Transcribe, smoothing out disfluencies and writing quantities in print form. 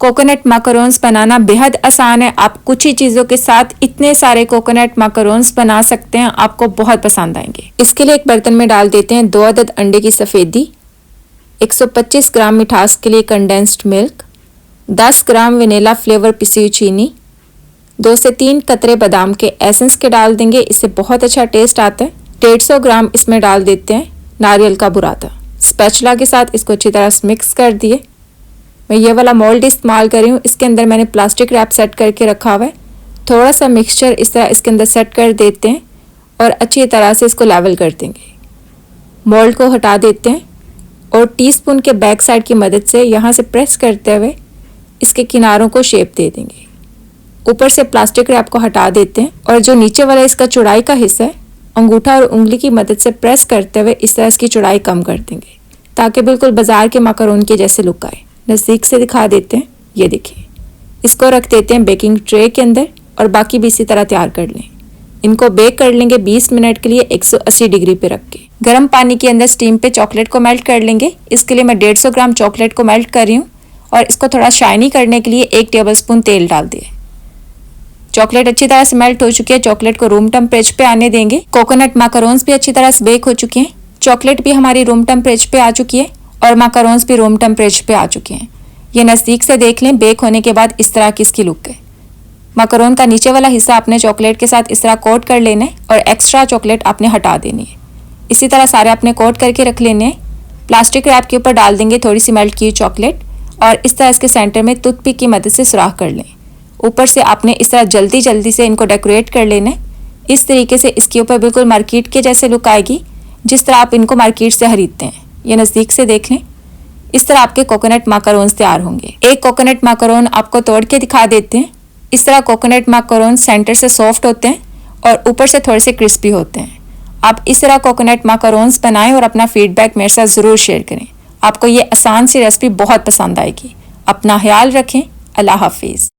Coconut माकरोन्स बनाना बेहद आसान है। आप कुछ ही चीज़ों के साथ इतने सारे कोकोनट माकरोन्स बना सकते हैं, आपको बहुत पसंद आएंगे। इसके लिए एक बर्तन में डाल देते हैं 2 अदद अंडे की सफ़ेदी, 125 ग्राम मिठास के लिए कंडेंस्ड मिल्क, 10 ग्राम वनीला फ्लेवर पिसी हुई चीनी, 2 से 3 कतरे बादाम के एसेंस के डाल देंगे, इससे बहुत अच्छा टेस्ट आता है। 150 ग्राम इसमें डाल देते हैं नारियल का बुरादा। स्पैचुला के साथ इसको अच्छी तरह से मिक्स कर दिए। मैं ये वाला मोल्ड इस्तेमाल कर रही हूँ, इसके अंदर मैंने प्लास्टिक रैप सेट करके रखा हुआ है। थोड़ा सा मिक्सचर इस तरह इसके अंदर सेट कर देते हैं और अच्छी तरह से इसको लेवल कर देंगे। मोल्ड को हटा देते हैं और टीस्पून के बैक साइड की मदद से यहाँ से प्रेस करते हुए इसके किनारों को शेप दे देंगे। ऊपर से प्लास्टिक रैप को हटा देते हैं और जो नीचे वाला इसका चौड़ाई का हिस्सा है, अंगूठा और उंगली की मदद से प्रेस करते हुए इस तरह इसकी चौड़ाई कम कर देंगे ताकि बिल्कुल बाजार के माकरोन के जैसे लुक आए। नज़दीक से दिखा देते हैं, ये देखिए। इसको रख देते हैं बेकिंग ट्रे के अंदर और बाकी भी इसी तरह तैयार कर लें। इनको बेक कर लेंगे 20 मिनट के लिए 180 डिग्री पे रख के। गर्म पानी के अंदर स्टीम पे चॉकलेट को मेल्ट कर लेंगे। इसके लिए मैं 150 ग्राम चॉकलेट को मेल्ट कर रही हूँ और इसको थोड़ा शाइनी करने के लिए 1 टेबलस्पून तेल डाल दिए। चॉकलेट अच्छी तरह से मेल्ट हो चुकी है। चॉकलेट को रूम टेम्परेचर पे आने देंगे। कोकोनट माकरोन्स भी अच्छी तरह से बेक हो चुके हैं। चॉकलेट भी हमारी रूम टेम्परेचर पे आ चुकी है और माकरोन्स भी रूम टेम्परेचर पे आ चुके हैं। ये नज़दीक से देख लें, बेक होने के बाद इस तरह की इसकी लुक है। माकरोन का नीचे वाला हिस्सा आपने चॉकलेट के साथ इस तरह कोट कर लेना है और एक्स्ट्रा चॉकलेट आपने हटा देनी है। इसी तरह सारे आपने कोट करके रख लेने हैं। प्लास्टिक रैप के ऊपर डाल देंगे थोड़ी सी मेल्ट की हुई चॉकलेट और इस तरह इसके सेंटर में टूथपिक की मदद से सुराख कर लें। ऊपर से आपने इस तरह जल्दी जल्दी से इनको डेकोरेट कर लेना है। इस तरीके से इसके ऊपर बिल्कुल मार्केट के जैसे लुक आएगी, जिस तरह आप इनको मार्केट से खरीदते हैं। ये नज़दीक से देख लें। इस तरह आपके कोकोनट माकरोन्स तैयार होंगे। एक कोकोनट माकरोन आपको तोड़ के दिखा देते हैं। इस तरह कोकोनट माकरोन सेंटर से सॉफ्ट होते हैं और ऊपर से थोड़े से क्रिस्पी होते हैं। आप इस तरह कोकोनट माकरोन्स बनाएं और अपना फीडबैक मेरे साथ ज़रूर शेयर करें। आपको ये आसान सी रेसिपी बहुत पसंद आएगी। अपना ख्याल रखें। अल्लाह हाफिज़।